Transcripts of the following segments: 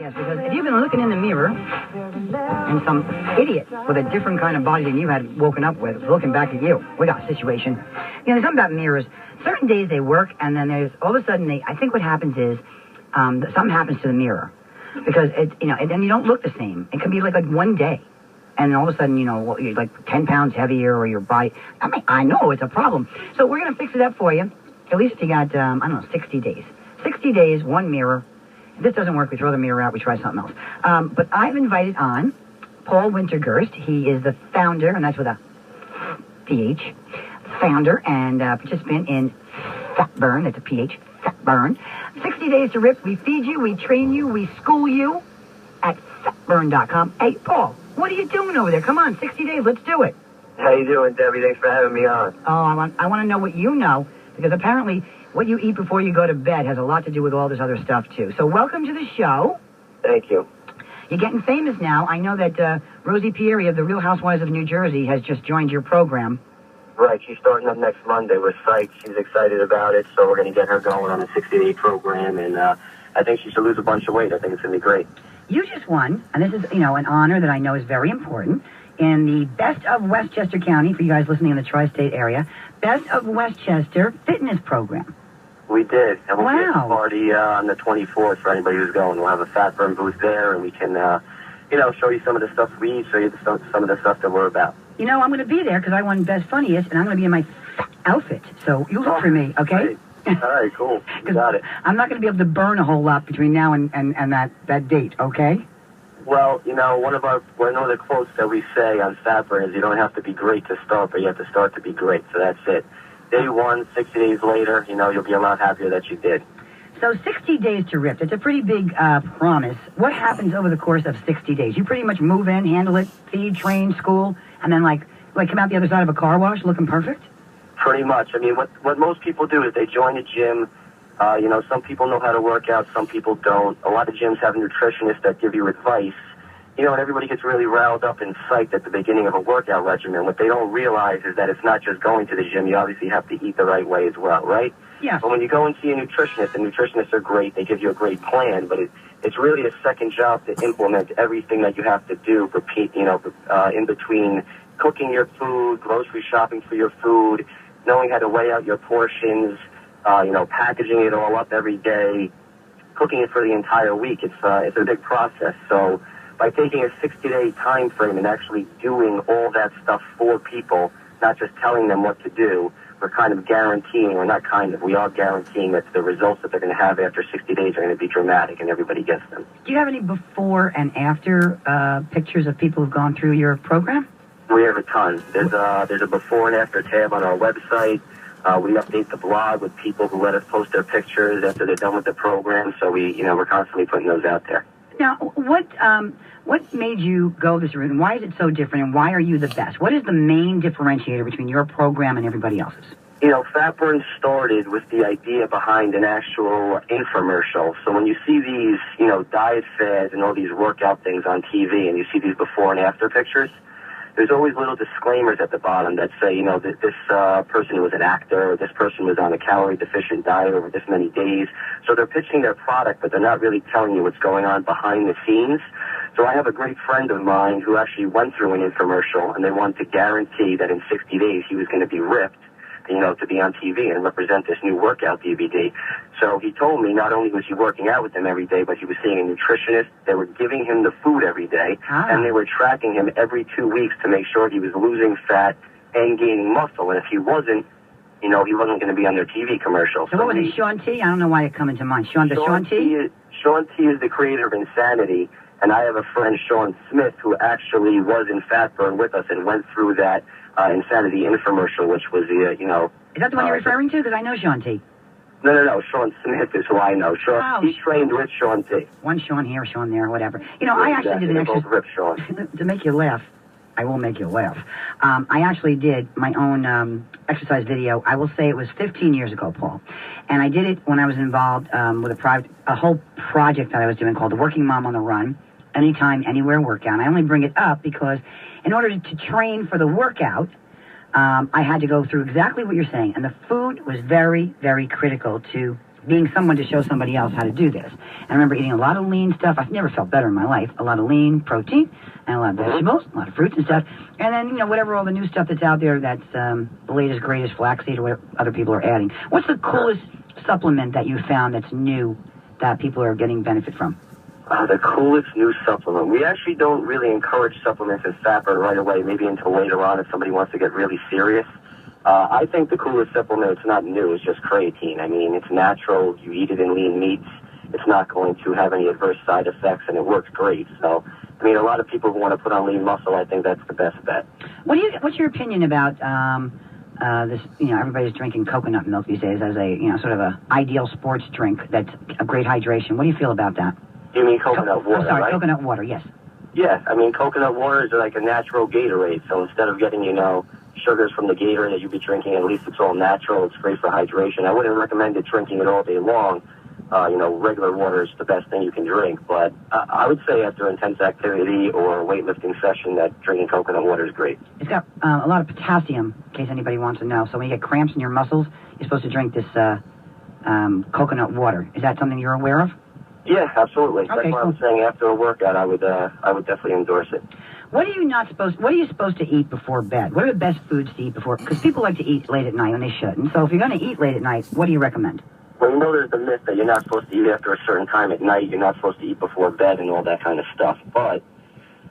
Yes, because if you've been looking in the mirror and some idiot with a different kind of body than you had woken up with looking back at you, we got a situation. You know, there's something about mirrors. Certain days they work, and then there's all of a sudden I think what happens is something happens to the mirror because then you don't look the same. It can be like one day, and all of a sudden you're like 10 pounds heavier or your body. I mean, I know it's a problem. So we're gonna fix it up for you. At least you got 60 days. 60 days, one mirror. If this doesn't work, we throw the mirror out, we try something else. But I've invited on Paul Wintergerst. He is the founder, and that's with a PH, founder and participant in PhatBurn, that's a PH, PhatBurn. 60 days to rip. We feed you, we train you, we school you at PhatBurn.com. Hey, Paul, what are you doing over there? Come on, 60 days, let's do it. How you doing, Debbie? Thanks for having me on. Oh, I want to know what you know, because apparently what you eat before you go to bed has a lot to do with all this other stuff, too. So welcome to the show. Thank you. You're getting famous now. I know that Rosie Pieri of the Real Housewives of New Jersey has just joined your program. Right. She's starting up next Monday. We're psyched. She's excited about it, so we're going to get her going on the 60-day program, and I think she should lose a bunch of weight. I think it's going to be great. You just won, and this is, an honor that I know is very important, in the Best of Westchester County, for you guys listening in the tri-state area, Best of Westchester Fitness Program. We did, and we'll be at the Wow. party on the 24th for anybody who's going. We'll have a PhatBurn booth there, and we can, show you some of the stuff we eat, show you some of the stuff that we're about. I'm going to be there because I won Best Funniest, and I'm going to be in my outfit, so you look for me, okay? Great. All right, cool. You got it. I'm not going to be able to burn a whole lot between now and that date, okay? Well, one of the quotes that we say on PhatBurn is you don't have to be great to start, but you have to start to be great, so that's it. Day one, 60 days later, you'll be a lot happier that you did. So 60 days to rip. It's a pretty big promise. What happens over the course of 60 days? You pretty much move in, handle it, feed, train, school, and then like come out the other side of a car wash looking perfect? Pretty much. I mean, what most people do is they join a gym. Some people know how to work out, some people don't. A lot of gyms have nutritionists that give you advice. And everybody gets really riled up and psyched at the beginning of a workout regimen. What they don't realize is that it's not just going to the gym. You obviously have to eat the right way as well, right? Yeah. But when you go and see a nutritionist, and nutritionists are great, they give you a great plan, but it's really a second job to implement everything that you have to do, in between cooking your food, grocery shopping for your food, knowing how to weigh out your portions, packaging it all up every day, cooking it for the entire week. It's a big process. So by taking a 60-day time frame and actually doing all that stuff for people, not just telling them what to do, we're kind of guaranteeing, we are guaranteeing that the results that they're going to have after 60 days are going to be dramatic, and everybody gets them. Do you have any before and after pictures of people who've gone through your program? We have a ton. There's a before and after tab on our website. We update the blog with people who let us post their pictures after they're done with the program, so we're constantly putting those out there. Now, what made you go this route, and why is it so different, and why are you the best? What is the main differentiator between your program and everybody else's? PhatBurn started with the idea behind an actual infomercial. So when you see these, diet fads and all these workout things on TV, and you see these before and after pictures, there's always little disclaimers at the bottom that say, that this person was an actor, or this person was on a calorie-deficient diet over this many days. So they're pitching their product, but they're not really telling you what's going on behind the scenes. So I have a great friend of mine who actually went through an infomercial, and they wanted to guarantee that in 60 days he was going to be ripped, to be on TV and represent this new workout DVD. So he told me not only was he working out with them every day, but he was seeing a nutritionist. They were giving him the food every day, and they were tracking him every 2 weeks to make sure he was losing fat and gaining muscle. And if he wasn't, he wasn't going to be on their TV commercial. So what was it, Sean T? I don't know why it coming to mind. Sean T? Sean T is the creator of Insanity, and I have a friend, Sean Smith, who actually was in PhatBurn with us and went through that Insanity infomercial, which was the, Is that the one you're referring to? Because I know Sean T. No. Sean Smith is who I know. He trained with Sean T. One Sean here, Sean there, whatever. I actually did an exercise to make you laugh. I will make you laugh. I actually did my own exercise video. I will say it was 15 years ago, Paul. And I did it when I was involved with a whole project that I was doing called The Working Mom on the Run. Anytime, anywhere workout. And I only bring it up because in order to train for the workout, I had to go through exactly what you're saying. And the food was very, very critical to being someone to show somebody else how to do this. And I remember eating a lot of lean stuff. I've never felt better in my life. A lot of lean protein and a lot of vegetables, a lot of fruits and stuff. And then, you know, whatever all the new stuff that's out there, that's the latest, greatest flaxseed or what other people are adding. What's the coolest supplement that you found that's new that people are getting benefit from? The coolest new supplement. We actually don't really encourage supplements in PhatBurn right away, maybe until later on if somebody wants to get really serious. I think the coolest supplement, it's not new, it's just creatine. I mean, it's natural. You eat it in lean meats. It's not going to have any adverse side effects, and it works great. So, I mean, a lot of people who want to put on lean muscle, I think that's the best bet. What's your opinion about this? You know, everybody's drinking coconut milk these days as a, you know, sort of a ideal sports drink that's a great hydration. What do you feel about that? You mean coconut water, right? Coconut water, yes. Yes, I mean, coconut water is like a natural Gatorade. So instead of getting, you know, sugars from the Gatorade that you'd be drinking, at least it's all natural. It's great for hydration. I wouldn't recommend it drinking it all day long. You know, regular water is the best thing you can drink. But I would say after intense activity or a weightlifting session that drinking coconut water is great. It's got a lot of potassium, in case anybody wants to know. So when you get cramps in your muscles, you're supposed to drink this coconut water. Is that something you're aware of? Yeah, absolutely. Okay, that's why I'm saying after a workout, I would definitely endorse it. What are you supposed to eat before bed? What are the best foods to eat before? Because people like to eat late at night when they shouldn't. So if you're going to eat late at night, what do you recommend? Well, you know there's the myth that you're not supposed to eat after a certain time at night. You're not supposed to eat before bed and all that kind of stuff. But,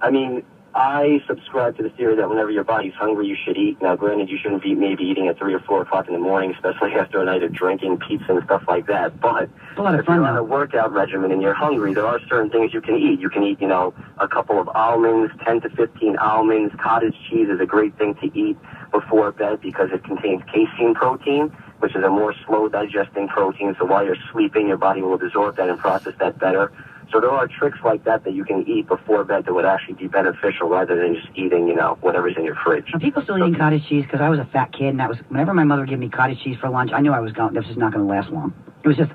I mean, I subscribe to the theory that whenever your body's hungry, you should eat. Now, granted, you shouldn't be maybe eating at 3 or 4 o'clock in the morning, especially after a night of drinking pizza and stuff like that. But if you're on a workout regimen and you're hungry, there are certain things you can eat. You can eat, you know, a couple of almonds, 10 to 15 almonds. Cottage cheese is a great thing to eat before bed because it contains casein protein, which is a more slow digesting protein. So while you're sleeping, your body will absorb that and process that better. So there are tricks like that you can eat before bed that would actually be beneficial rather than just eating, you know, whatever's in your fridge. Are people still eating cottage cheese? Because I was a fat kid, and that was whenever my mother would give me cottage cheese for lunch, I knew this was not going to last long. It was just,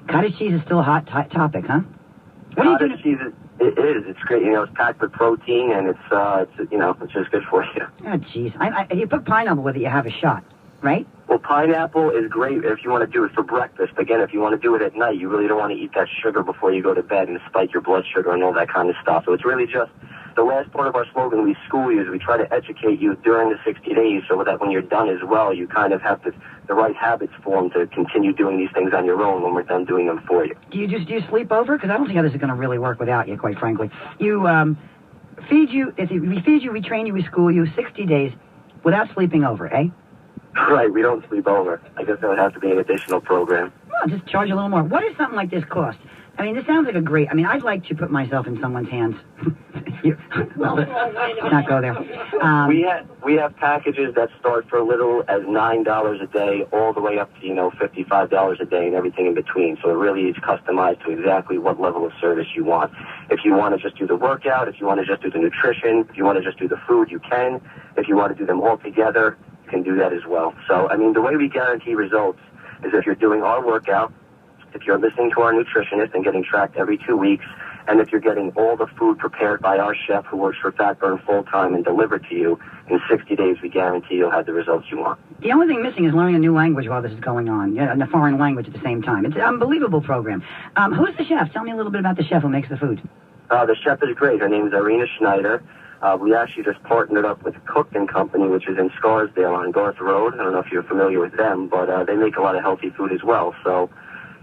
cottage cheese is still a hot topic, huh? What are you doing? Cottage cheese it is. It's great. You know, it's packed with protein, and it's you know, it's just good for you. Oh, jeez. You put pineapple with it, you have a shot, right? Well, pineapple is great if you want to do it for breakfast. Again, if you want to do it at night, you really don't want to eat that sugar before you go to bed and spike your blood sugar and all that kind of stuff. So it's really just the last part of our slogan, we school you, is we try to educate you during the 60 days so that when you're done as well, you kind of have the right habits formed to continue doing these things on your own when we're done doing them for you. Do you sleep over? Because I don't think how this is going to really work without you, quite frankly. We feed you, we train you, we school you 60 days without sleeping over, eh? Right, we don't sleep over. I guess that would have to be an additional program. Well, just charge a little more. What does something like this cost? I mean, this sounds like I'd like to put myself in someone's hands. Not go there. We have packages that start for as little as $9 a day, all the way up to, you know, $55 a day and everything in between. So it really is customized to exactly what level of service you want. If you want to just do the workout, if you want to just do the nutrition, if you want to just do the food, you can. If you want to do them all together, you can do that as well. So, I mean, the way we guarantee results is if you're doing our workout, if you're listening to our nutritionist and getting tracked every 2 weeks, and if you're getting all the food prepared by our chef who works for PhatBurn full-time and delivered to you, in 60 days we guarantee you'll have the results you want. The only thing missing is learning a new language while this is going on, and a foreign language at the same time. It's an unbelievable program. Who's the chef? Tell me a little bit about the chef who makes the food. The chef is great. Her name is Irina Schneider. We actually just partnered up with Cook & Company, which is in Scarsdale on Garth Road. I don't know if you're familiar with them, but they make a lot of healthy food as well. So,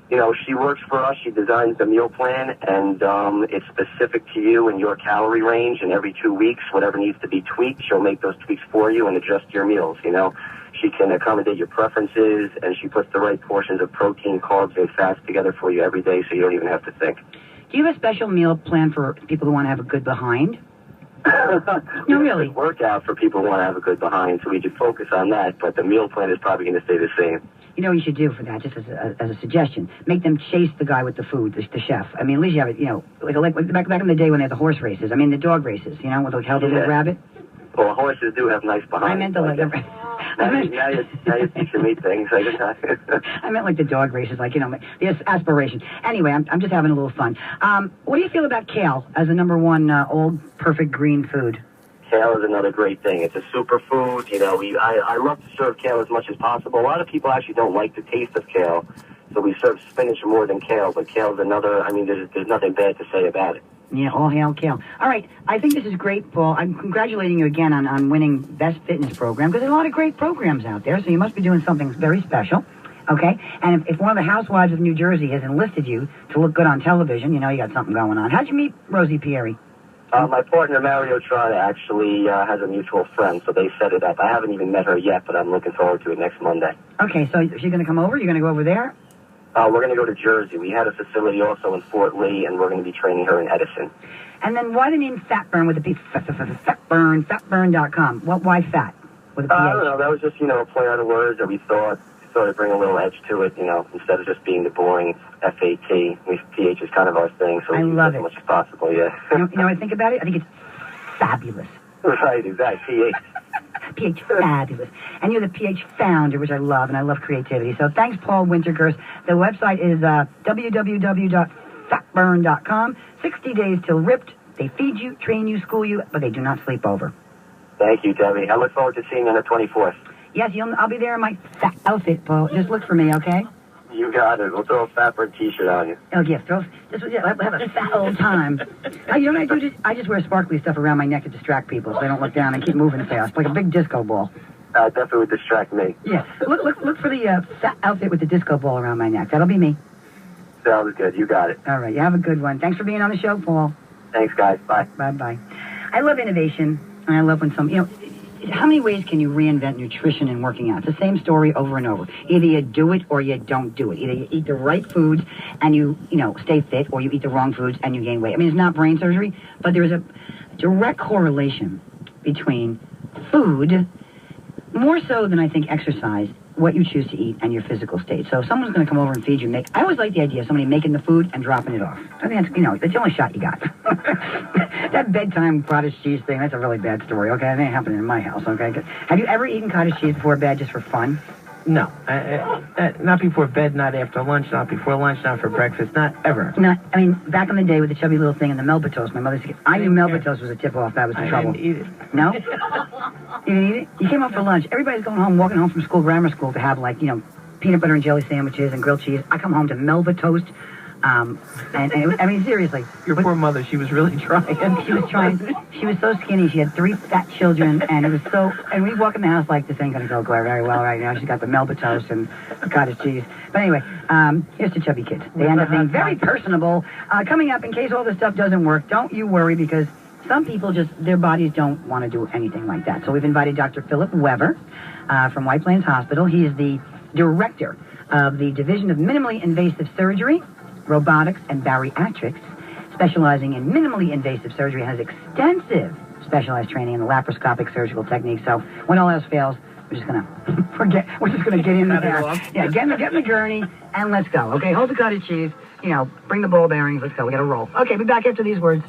you know, she works for us. She designs the meal plan, and it's specific to you and your calorie range. And every 2 weeks, whatever needs to be tweaked, she'll make those tweaks for you and adjust your meals, you know. She can accommodate your preferences, and she puts the right portions of protein, carbs, and fats together for you every day so you don't even have to think. Do you have a special meal plan for people who want to have a good behind? No, really. Workout for people who want to have a good behind, so we should focus on that, but the meal plan is probably going to stay the same. You know what you should do for that, just as a suggestion? Make them chase the guy with the food, the chef. I mean, at least you have it, you know, like back in the day when they had the horse races. I mean, the dog races, you know, with the held the little rabbit. Well, horses do have nice behinds. I meant the like. Now you're teaching me things. I meant like the dog races, like, you know, the aspiration. Anyway, I'm just having a little fun. What do you feel about kale as the #1 old perfect green food? Kale is another great thing. It's a superfood. You know, I love to serve kale as much as possible. A lot of people actually don't like the taste of kale. So we serve spinach more than kale, but kale's another, I mean, there's nothing bad to say about it. Yeah, all hail kale. All right, I think this is great, Paul. I'm congratulating you again on winning Best Fitness Program, because there's a lot of great programs out there, so you must be doing something very special, okay? And if one of the housewives of New Jersey has enlisted you to look good on television, you know you got something going on. How'd you meet Rosie Pieri? My partner, Mario Trotta, actually has a mutual friend, so they set it up. I haven't even met her yet, but I'm looking forward to it next Monday. Okay, so she's going to come over? You're going to go over there? We're going to go to Jersey. We had a facility also in Fort Lee, and we're going to be training her in Edison. And then why the name PhatBurn with a P? PhatBurn, PhatBurn.com. Why fat with a PH? I don't know. That was just, a play on the words that we thought to bring a little edge to it, instead of just being the boring F-A-T. PH is kind of our thing, so we use as much as possible, yeah. You know, I think about it, I think it's fabulous. Right, exactly. PH. PH fabulous. And you're the PH founder, which I love, and I love creativity. So thanks, Paul Wintergerst. The website is www.phatburn.com. 60 days till ripped. They feed you, train you, school you, but they do not sleep over. Thank you, Debbie. I look forward to seeing you on the 24th. Yes, I'll be there in my fat outfit, Paul. Just look for me, okay? You got it. We'll throw a PhatBurn t-shirt on you. Oh, yes. Have a fat old time. You know what I do? I just wear sparkly stuff around my neck to distract people so they don't look down and keep moving fast, like a big disco ball. Definitely would distract me. Yeah. Look for the fat outfit with the disco ball around my neck. That'll be me. Sounds good. You got it. All right. You have a good one. Thanks for being on the show, Paul. Thanks, guys. Bye. Bye-bye. I love innovation, and I love when how many ways can you reinvent nutrition and working out? It's the same story over and over. Either you do it or you don't do it. Either you eat the right foods and you stay fit, or you eat the wrong foods and you gain weight. I mean, it's not brain surgery, but there is a direct correlation between food, more so than I think exercise, what you choose to eat, and your physical state. So if someone's going to come over and feed you, I always like the idea of somebody making the food and dropping it off. I think that's, that's the only shot you got. That bedtime cottage cheese thing, that's a really bad story, okay? That ain't happening in my house, okay? Have you ever eaten cottage cheese before bed just for fun? No. Not before bed, not after lunch, not before lunch, not for breakfast, not ever. Back in the day with the chubby little thing and the Melba toast, my mother said, I knew Melba toast was a tip-off. That was the trouble. I didn't eat it. No? You didn't eat it? You came home for lunch. Everybody's walking home from school, grammar school, to have, peanut butter and jelly sandwiches and grilled cheese. I come home to Melba toast. Seriously. Your poor mother, she was really trying. She was trying. She was so skinny. She had 3 fat children, and it was so... And we walk in the house like, this ain't going to go very well right now. She's got the Melba toast and the cottage cheese. But anyway, here's to chubby kids. They end up being very personable. Coming up, in case all this stuff doesn't work, don't you worry, because some people their bodies don't want to do anything like that. So we've invited Dr. Philip Weber from White Plains Hospital. He is the director of the Division of Minimally Invasive Surgery, Robotics, and Bariatrics, specializing in minimally invasive surgery, and has extensive specialized training in the laparoscopic surgical technique. So when all else fails, we're just gonna We're just gonna get in there. Yeah, get in the gurney and let's go. Okay, hold the cottage cheese. Bring the ball bearings. Let's go. We gotta roll. Okay, be back after these words.